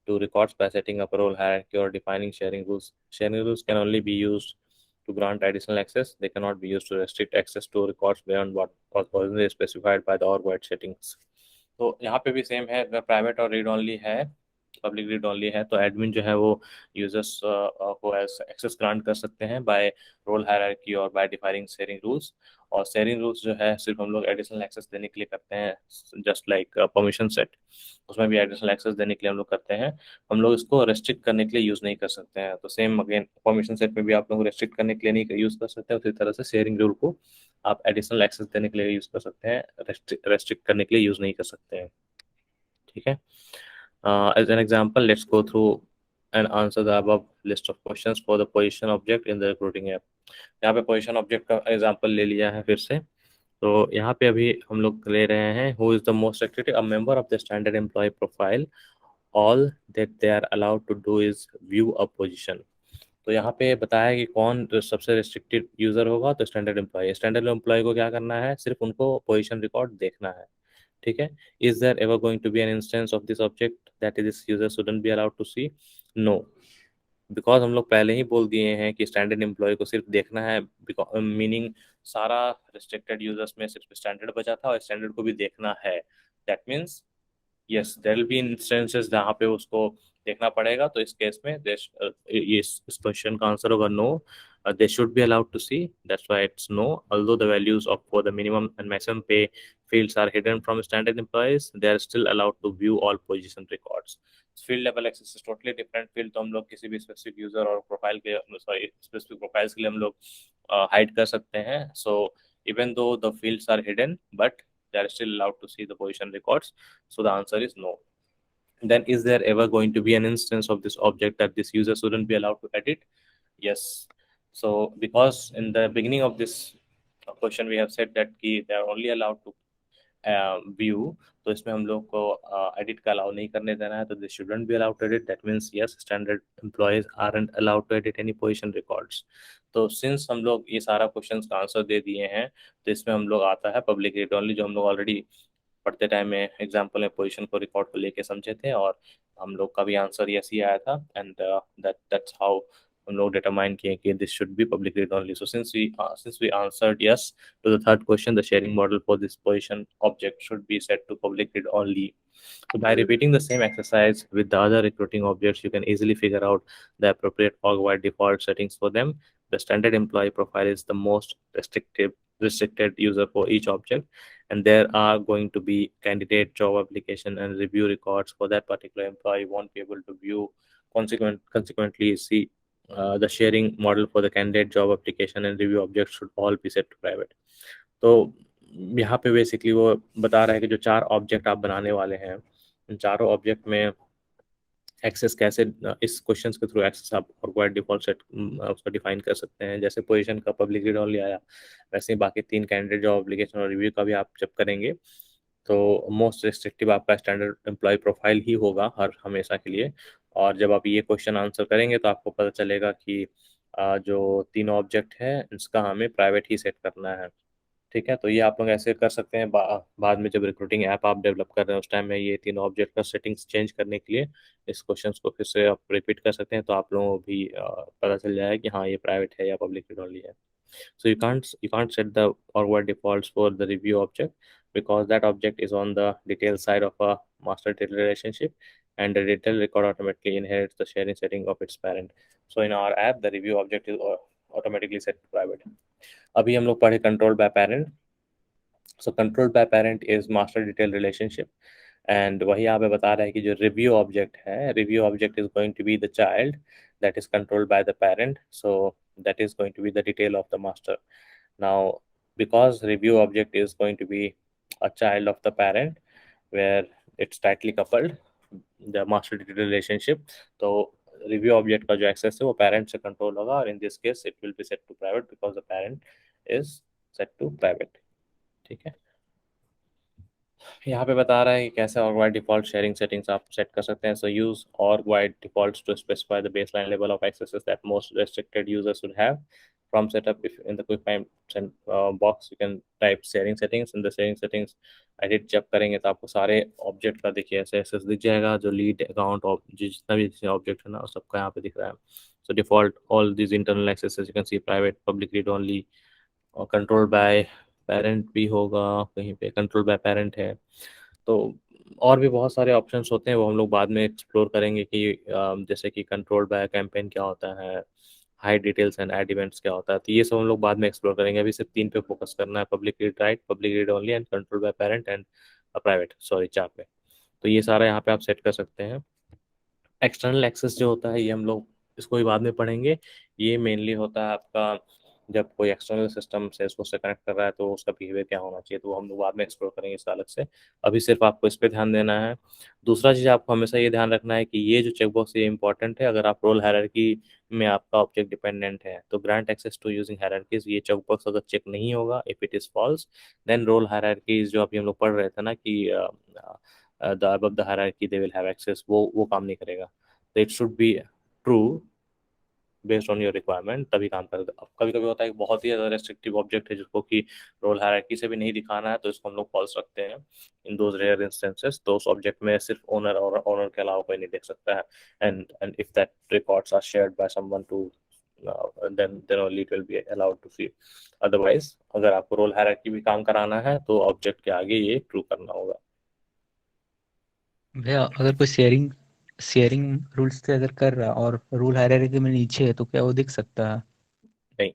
to records by setting up a role hierarchy or defining sharing rules. Sharing rules can only be used to grant additional access. They cannot be used to restrict access to records beyond what was originally specified by the org-wide settings. तो यहाँ पे भी same है, अगर private और read only है, public read only है, तो एडमिन जो है वो यूजर्स को एक्सेस ग्रांट कर सकते हैं बाय रोल हायरार्की और बाय डिफाइनिंग शेयरिंग रूल्स. और शेयरिंग रूल्स जो है सिर्फ हम लोग एडिशनल एक्सेस देने के लिए करते हैं, जस्ट लाइक परमिशन सेट. उसमें भी एडिशनल एक्सेस देने के लिए हम लोग करते हैं, हम लोग इसको रेस्ट्रिक्ट करने के लिए यूज़ नहीं कर सकते हैं. तो सेम अगेन परमिशन सेट में भी आप लोग रेस्ट्रिक्ट करने के लिए नहीं यूज़ कर सकते हैं, उसी तरह से शेयरिंग रूल को आप एडिशनल एक्सेस देने के लिए यूज़ कर सकते हैं, रेस्ट्रिक्ट करने के लिए यूज़ नहीं कर सकते हैं. ठीक है. As an example let's go through and answer the above list of questions for the position object in the recruiting app. यहाँ पे पोजीशन ऑब्जेक्ट का एग्जांपल ले लिया है फिर से. तो यहाँ पे अभी हम लोग ले रहे हैं who is the most restricted, a member of the standard employee profile, all that they are allowed to do is view a position. तो यहाँ पे बताया कि कौन सबसे रेस्ट्रिक्टेड यूजर होगा, तो स्टैंडर्ड एम्प्लॉय. स्टैंडर्ड एम्प्लॉय को क्या करना है, सिर्फ उनको पोजीशन रिकॉर्ड देखना है. ठीक है. Is there ever going to be an instance of this object that this user shouldn't be allowed to see? No, because हम लोग पहले ही बोल दिए हैं कि स्टैंडर्ड एम्प्लॉय को सिर्फ देखना है, मीनिंग सारा रिस्ट्रिक्टेड यूजर्स में सिर्फ स्टैंडर्ड बचा था और स्टैंडर्ड को भी देखना है. That means yes there will be instances जहाँ पे उसको देखना पड़ेगा. तो इस केस में ये इस क्वेश्चन का आंसर होगा no. They should be allowed to see. That's why it's no. Although the values of for the minimum and maximum pay fields are hidden from standard employees, they are still allowed to view all position records. Field level access is totally different field. तो हम लोग किसी भी specific user और profile के, sorry specific profiles के लिए हम लोग हाइड कर सकते हैं. So even though the fields are hidden but they are still allowed to see the position records. So the answer is no. Then is there ever going to be an instance of this object that this user shouldn't be allowed to edit? Yes. So because in the beginning of this question we have said that they are only allowed to view, तो इसमें हम लोग को edit का allow नहीं करने देना है. तो this shouldn't be allowed to edit. That means yes standard employees aren't allowed to edit any position records. तो सिंस हम लोग ये सारा क्वेश्चंस का आंसर दे दिए हैं, तो इसमें हम लोग आता है पब्लिक रीड ओनली, जो हम लोग ऑलरेडी पढ़ते टाइम में एग्जाम्पल में पोजीशन को रिकॉर्ड को लेके समझे थे और हम लोग का भी आंसर यस ही आया था. एंड दैट्स हाउ हम लोग डिटरमाइन किए कि this should be public read only. So since we answered yes to the third question, the sharing model for this position object should be set to public read only. So by repeating the same exercise with the other recruiting objects, you can easily figure out the appropriate org-wide default settings for them. The standard employee profile is the most restricted user for each object, and there are going to be candidate job application and review records for that particular employee won't be able to view. Consequently, see the sharing model for the candidate job application and review objects should all be set to private. तो यहाँ पे basically वो बता रहा है कि जो 4 object आप बनाने वाले हैं, उन चारों ऑब्जेक्ट में एक्सेस कैसे, इस क्वेश्चंस के थ्रू एक्सेस आप रिक्वायर्ड डिफॉल्ट सेट उसका डिफाइन कर सकते हैं. जैसे पोजीशन का पब्लिक रीड ओनली आया, वैसे ही बाकी 3 कैंडिडेट जॉब एप्लीकेशन और रिव्यू का भी आप जब करेंगे तो मोस्ट रिस्ट्रिक्टिव आपका स्टैंडर्ड एम्प्लॉय प्रोफाइल ही होगा हर हमेशा के लिए। और जब आप ये क्वेश्चन आंसर करेंगे तो आपको पता चलेगा कि जो तीनों ऑब्जेक्ट है इसका हमें प्राइवेट ही सेट करना है। ठीक है, तो ये आप लोग ऐसे कर सकते हैं। बाद में जब रिक्रूटिंग ऐप आप डेवलप कर रहे हैं उस टाइम में ये तीनों ऑब्जेक्ट का सेटिंग्स चेंज करने के लिए इस क्वेश्चन को फिर से आप रिपीट कर सकते हैं, तो आप लोगों को भी पता चल जाएगा कि हाँ ये प्राइवेट है या पब्लिक ओनली है। So you can't set the forward defaults for the review object because that object is on the detail side of a master detail relationship, and the detail record automatically inherits the sharing setting of its parent. So in our app, the review object is automatically set to private. अभी हम लोग पढ़े controlled by parent. So controlled by parent is master detail relationship. And वही यहाँ पे बता रहा है कि जो रिव्यू ऑब्जेक्ट है, review object is going to be the child that is controlled by the parent, so that is going to be the detail of the master. Now because review object is going to be a child of the parent where it's tightly coupled the master detail relationship, तो review object का जो access है वो parent से control होगा, और in this case it will be set to private because the parent is set to private. ठीक है, यहाँ पे बता रहा है कि कैसे org wide default sharing settings आप सेट कर सकते हैं. सो use org wide defaults to specify the baseline level of accesses that most restricted users should have. From setup, if in the quick find box you can type sharing settings. In the sharing settings edit जब करेंगे तो आपको सारे object का देखिए ऐसे access दिख जाएगा, जो लीड अकाउंट जितना भी ऑब्जेक्ट है ना सबका यहाँ पे दिख रहा है. So default all these internal accesses you can see private, public read only, और कंट्रोल बाय पेरेंट भी होगा, कहीं पे कंट्रोल बाय पेरेंट है. तो और भी बहुत सारे ऑप्शंस होते हैं, वो हम लोग बाद में एक्सप्लोर करेंगे कि जैसे कि कंट्रोल बाय कैंपेन क्या होता है, high details and add events क्या होता है, तो ये सब हम लोग बाद में एक्सप्लोर करेंगे. अभी सिर्फ तीन पे फोकस करना है, public read right, public read only and control by parent and private, sorry चार पे. तो ये सारा यहाँ पे आप सेट कर सकते हैं. एक्सटर्नल एक्सेस जो होता है ये हम लोग इसको भी बाद में पढ़ेंगे. ये मेनली होता है आपका जब कोई एक्सटर्नल सिस्टम से इसको से कनेक्ट कर रहा है तो उसका बिहेवियर क्या होना चाहिए, तो वो हम लोग बाद में एक्सप्लोर करेंगे इसका अलग से. अभी सिर्फ आपको इस पे ध्यान देना है. दूसरा चीज़ आपको हमेशा ये ध्यान रखना है कि ये जो चेकबॉक्स ये इंपॉर्टेंट है. अगर आप रोल हायरार्की में आपका ऑब्जेक्ट डिपेंडेंट है तो grant access to using hierarchies, ये चेकबॉक्स अगर चेक नहीं होगा, if it is false, then role hierarchies जो अभी हम लोग पढ़ रहे थे ना कि the above the hierarchy they will have access, वो काम नहीं करेगा. तो it should be true based on your requirement, तभी काम करेगा. अब कभी कभी होता है कि बहुत ही ज़्यादा रेस्ट्रिक्टिव ऑब्जेक्ट है जिसको कि रोल हायरार्की से भी नहीं दिखाना है, तो इसको हम लोग फॉल्स रखते हैं इन दोज रेयर इंस्टेंसेस. तो उस ऑब्जेक्ट में सिर्फ ओनर और ओनर के अलावा कोई नहीं देख सकता है. And if that records are shared by someone to then only it will be allowed to see. Otherwise अगर आपको रोल हायरार्की भी काम कराना है तो ऑब्जेक्ट के आगे ये ट्रू करना होगा. भैया अगर कोई शेयरिंग शेयरिंग रूल्स से अगर कर रहा और रूल हायरार्की में नीचे है तो क्या वो दिख सकता है? नहीं,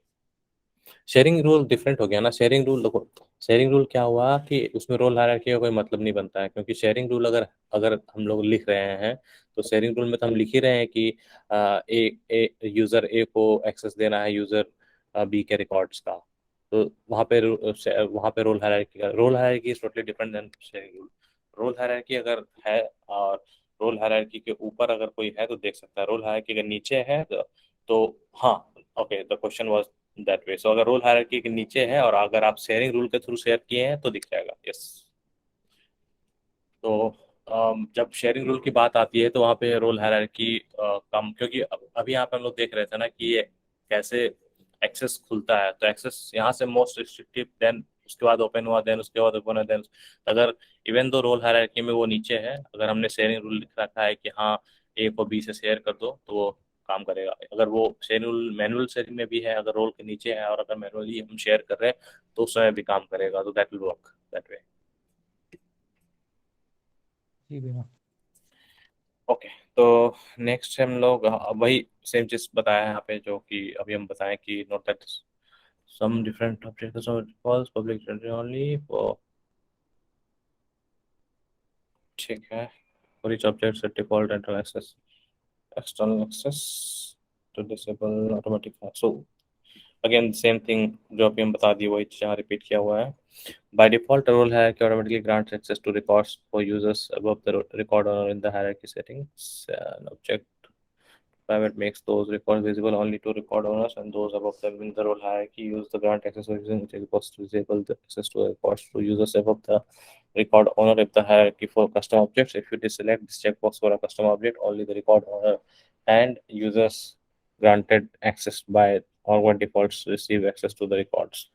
शेयरिंग रूल डिफरेंट हो गया ना. शेयरिंग रूल देखो, शेयरिंग रूल क्या हुआ कि उसमें रोल हायरार्की का कोई मतलब नहीं बनता है, क्योंकि शेयरिंग रूल अगर अगर हम लोग लिख रहे हैं तो शेयरिंग रूल में तो हम लिख ही रहे हैं कि ए यूजर ए को एक्सेस देना है यूजर बी के रिकॉर्ड्स का. तो वहाँ पे role hierarchy is totally different then sharing rule. Role hierarchy अगर है और रोल हायरार्की के ऊपर अगर कोई है तो देख सकता है. रोल हायरार्की अगर नीचे है तो हाँ, okay, the question was that way. So अगर रोल हायरार्की के नीचे है और अगर आप शेयरिंग रूल के थ्रू शेयर किए हैं तो दिख जाएगा. यस. तो जब शेयरिंग रूल की बात आती है तो वहाँ पे रोल हायरार्की कम, क्योंकि अभी यहाँ पे हम लोग देख रहे थे ना कि ये कैसे एक्सेस खुलता है. तो एक्सेस यहाँ से मोस्ट रिस्ट्रिक्टिव, देन उसके बाद ओपन हुआ, देन उसके बाद ओपन हुआ, देन अगर इवन दो रोल हायरार्की में वो नीचे है, अगर हमने शेयरिंग रूल लिख रखा है कि हाँ ए को बी से शेयर कर दो तो वो काम करेगा. अगर वो शेयरिंग रूल मैनुअल शेयरिंग में भी है, अगर रोल के नीचे है और अगर मैनुअली हम शेयर कर रहे हैं तो उस समय भी काम करेगा. तो that will work that way. जी भैया। ओके, तो नेक्स्ट हम लोग वही सेम चीज बताया है यहाँ पे जो कि अभी हम बताएं कि note that some different objects are false public only for. ठीक है, for each object set default internal access, external access to disable automatic. So again same thing जो अभी हम बता दिए वही चीज़ यहाँ रिपीट किया हुआ है. बाय डिफॉल्ट रोल है कि automatically grants access to records for users above the record or in the hierarchy settings. An object private makes those records visible only to record owners, and those above them in the role hierarchy use the grant access using checkbox to disable the access to records to users above the record owner if the hierarchy for custom objects. If you deselect this checkbox for a custom object, only the record owner and users granted access by org defaults receive access to the records.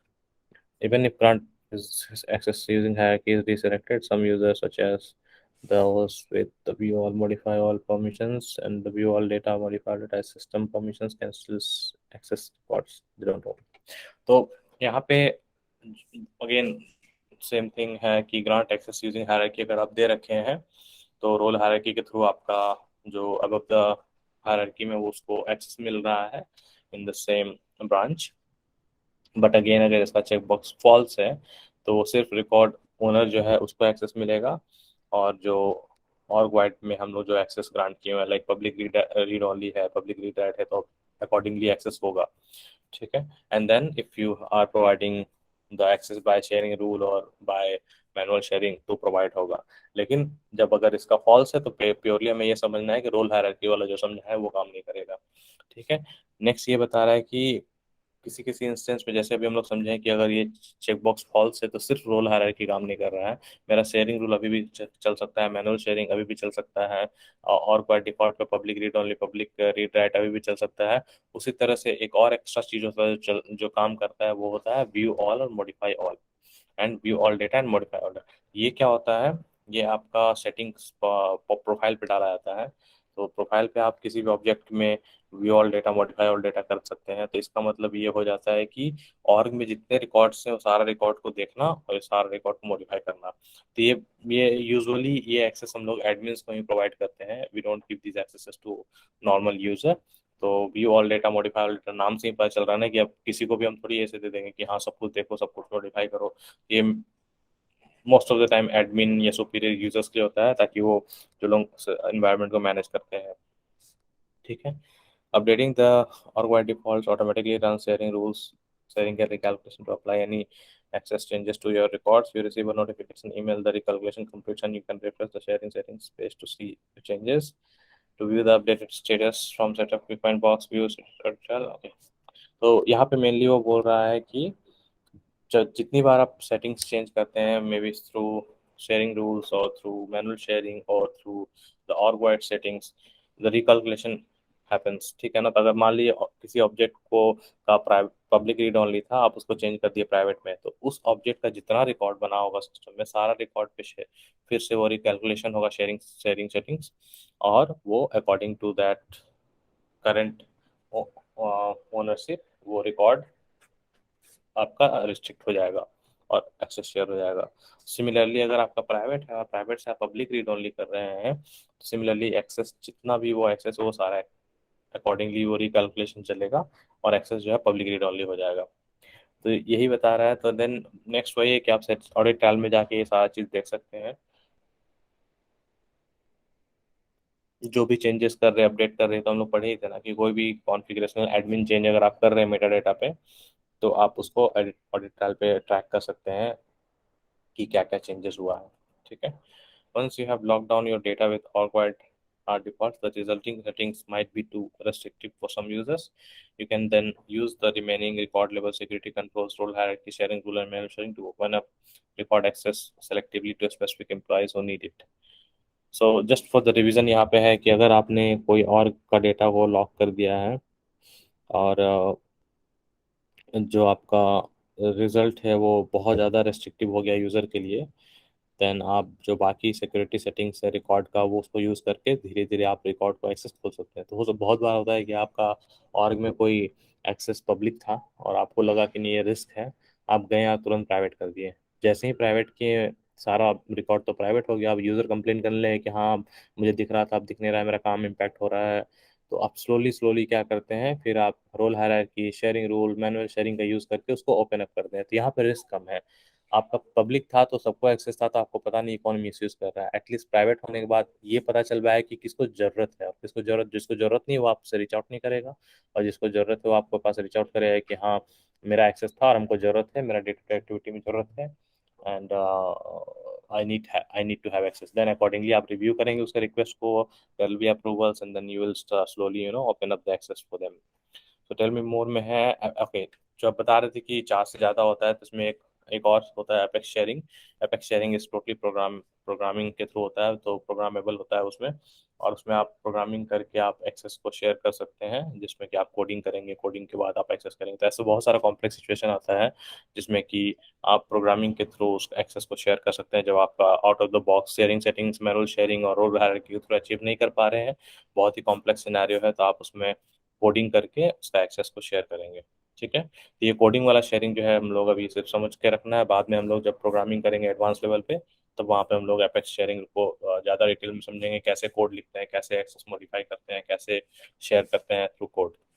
Even if grant is access using hierarchy is deselected, some users such as those with the view all modify all permissions and the view all data modify data as system permissions can still access records they don't own. तो यहाँ पे again same thing है कि grant access using hierarchy अगर आप दे रखे हैं तो रोल हायरार्की के थ्रू आपका जो अब द हायरार्की में वो उसको एक्सेस मिल रहा है in the same branch. But again अगर इसका चेक बॉक्स फॉल्स है तो वो सिर्फ रिकॉर्ड ओनर जो है उसको एक्सेस मिलेगा, और जो और वाइड में हम लोग जो एक्सेस ग्रांट किए हुए हैं लाइक पब्लिक रीड ओनली है, पब्लिक रीड राइट है, तो अकॉर्डिंगली एक्सेस होगा। ठीक है। And then if you are providing the access by sharing rule और बाय मैनुअल शेयरिंग तो प्रोवाइड होगा। लेकिन जब अगर इसका फॉल्स है तो प्योरली हमें ये समझना है कि रोल हायरार्की वाला जो समझा है वो काम नहीं करेगा। ठीक है। नेक्स्ट ये बता रहा है कि किसी किसी इंस्टेंस में जैसे अभी हम लोग समझे हैं कि अगर ये चेक बॉक्स फॉल्स है तो सिर्फ रोल हायरार्की काम नहीं कर रहा है, मेरा शेयरिंग रूल अभी भी चल सकता है, मैनुअल शेयरिंग अभी भी चल सकता है, और बाय डिफॉल्ट पे public read only public read right अभी भी चल सकता है। उसी तरह से एक और एक्स्ट्रा चीज होता है जो काम करता है वो होता है व्यू ऑल और modify all and view all data and modify all data. ये क्या होता है? ये आपका सेटिंग्स प्रोफाइल पे डाला जाता है। तो प्रोफाइल पे आप किसी भी ऑब्जेक्ट में view all data modify all data कर सकते हैं। तो इसका मतलब ये हो जाता है कि ऑर्ग में जितने रिकॉर्ड्स हैं वो सारा रिकॉर्ड को देखना और ये सारा रिकॉर्ड को मॉडिफाई करना। तो ये यूजुअली ये एक्सेस हम लोग एडमिन्स को ही प्रोवाइड करते हैं, we don't give this access to normal user. तो view all data modify all data नाम से ही पता चल रहा है ना कि अब किसी को भी हम थोड़ी ऐसे दे देंगे कि हाँ सब कुछ देखो सब कुछ मॉडिफाई करो। ये most of the time admin या सुपीरियर यूजर्स के लिए होता है ताकि वो जो लोग एनवायरनमेंट को मैनेज करते हैं। ठीक है। Updating the org by defaults automatically runs sharing rules, sharing a recalculation to apply any access changes to your records. You receive a notification email, the recalculation completes, and you can refresh the sharing settings page to see the changes. To view the updated status from setup, quick find box views. Okay. तो यहाँ पे mainly वो बोल रहा है कि जितनी बार आप सेटिंग्स चेंज करते हैं may be through sharing rules और थ्रू मैनुअल शेयरिंग और through the org wide settings, the recalculation happens. ठीक है ना। तो अगर मान लीजिए किसी ऑब्जेक्ट को का पब्लिक रीड ओनली था, आप उसको चेंज कर दिए प्राइवेट में, तो उस ऑब्जेक्ट का जितना रिकॉर्ड बना होगा सिस्टम में सारा रिकॉर्ड पे फिर से वो रिकैलकुलेशन होगा शेयरिंग शेयरिंग सेटिंग्स, और वो according to that current ownership वो रिकॉर्ड आपका रिस्ट्रिक्ट हो जाएगा और एक्सेस शेयर हो जाएगा। सिमिलरली अगर आपका प्राइवेट है और प्राइवेट से आप पब्लिक रीड ओनली कर रहे हैं, तो सिमिलरली एक्सेस जितना भी वो एक्सेस वो सारा अकॉर्डिंगली वो रिकैलकुलेशन चलेगा और एक्सेस जो है पब्लिक रीड ओनली हो जाएगा। तो यही बता रहा है। तो देन नेक्स्ट वही है कि आप सेट ऑडिट ट्रायल में जाके ये सारा चीज़ देख सकते हैं, जो भी चेंजेस कर रहे हैं अपडेट कर रहे हैं। तो हम लोग पढ़े ही थे ना कि कोई भी कॉन्फ़िगरेशनल एडमिन चेंज अगर आप कर रहे हैं मेटा डेटा पे तो आप उसको ऑडिट ट्रायल पे ट्रैक कर सकते हैं कि क्या क्या चेंजेस हुआ है। ठीक है। Once you have locked down your data with awkward defaults, the resulting settings might be too restrictive for some users. You can then use the remaining record level security controls, role hierarchy, sharing rule, and manual sharing to open up record access selectively to specific employees who need it. So just for the revision यहाँ पे है कि अगर आपने कोई और का data को लॉक कर दिया है और जो आपका रिजल्ट है वो बहुत ज़्यादा रेस्ट्रिक्टिव हो गया यूज़र के लिए, देन आप जो बाकी सिक्योरिटी सेटिंग्स है रिकॉर्ड का वो उसको यूज़ करके धीरे धीरे आप रिकॉर्ड को एक्सेस खोल सकते हैं। तो वो सब बहुत बार होता है कि आपका ऑर्ग में कोई एक्सेस पब्लिक था और आपको लगा कि नहीं ये रिस्क है, आप गए और तुरंत प्राइवेट कर दिए। जैसे ही प्राइवेट किए सारा रिकॉर्ड तो प्राइवेट हो गया, अब यूज़र कंप्लेन करने लगे कि हाँ मुझे दिख रहा था अब दिख नहीं रहा है, मेरा काम इम्पैक्ट हो रहा है। तो आप स्लोली स्लोली क्या करते हैं, फिर आप role hierarchy sharing rule manual sharing का यूज़ करके उसको ओपन अप करते हैं। तो यहाँ पर रिस्क कम है। आपका पब्लिक था तो सबको एक्सेस था तो आपको पता नहीं कौन मिसयूज कर रहा है। एटलीस्ट प्राइवेट होने के बाद ये पता चल रहा है कि किसको जरूरत है और किसको जरूरत, जिसको जरूरत नहीं वो आपसे रीच आउट नहीं करेगा, और जिसको जरूरत है वो आपके पास रीच आउट करेगा कि हाँ मेरा एक्सेस था और हमको जरूरत है, मेरा डे टू डे एक्टिविटी में जरूरत है and I need to have access. Then accordingly आप रिव्यू करेंगे उसके रिक्वेस्ट को, there will be approvals and then you will slowly open up the access for them. तो टेल मी मोर में है ओके। जो आप बता रहे थे कि 4 से ज़्यादा होता है तो इसमें एक एक और होता है एपेक्स शेयरिंग। एपेक्स शेयरिंग इस टोटली प्रोग्रामिंग के थ्रू होता है, तो प्रोग्रामेबल होता है उसमें। और उसमें आप प्रोग्रामिंग करके आप एक्सेस को शेयर कर सकते हैं, जिसमें कि आप कोडिंग करेंगे, कोडिंग के बाद आप एक्सेस करेंगे। तो ऐसे बहुत सारा कॉम्प्लेक्स सिचुएशन आता है जिसमें कि आप प्रोग्रामिंग के थ्रू उस एक्सेस को शेयर कर सकते हैं। जब आप out of the box sharing settings में रोल शेयरिंग और रोल हायरार्की के थ्रू अचीव नहीं कर पा रहे हैं, बहुत ही कॉम्प्लेक्स सिनेरियो है, तो आप उसमें कोडिंग करके उसका एक्सेस को शेयर करेंगे। ठीक है, तो ये कोडिंग वाला शेयरिंग जो है हम लोग अभी सिर्फ समझ के रखना है। बाद में हम लोग जब प्रोग्रामिंग करेंगे एडवांस लेवल पे, तब वहाँ पे हम लोग एपेक्स शेयरिंग को ज़्यादा डिटेल में समझेंगे, कैसे कोड लिखते हैं, कैसे एक्सेस मॉडिफाई करते हैं, कैसे शेयर करते हैं थ्रू कोड।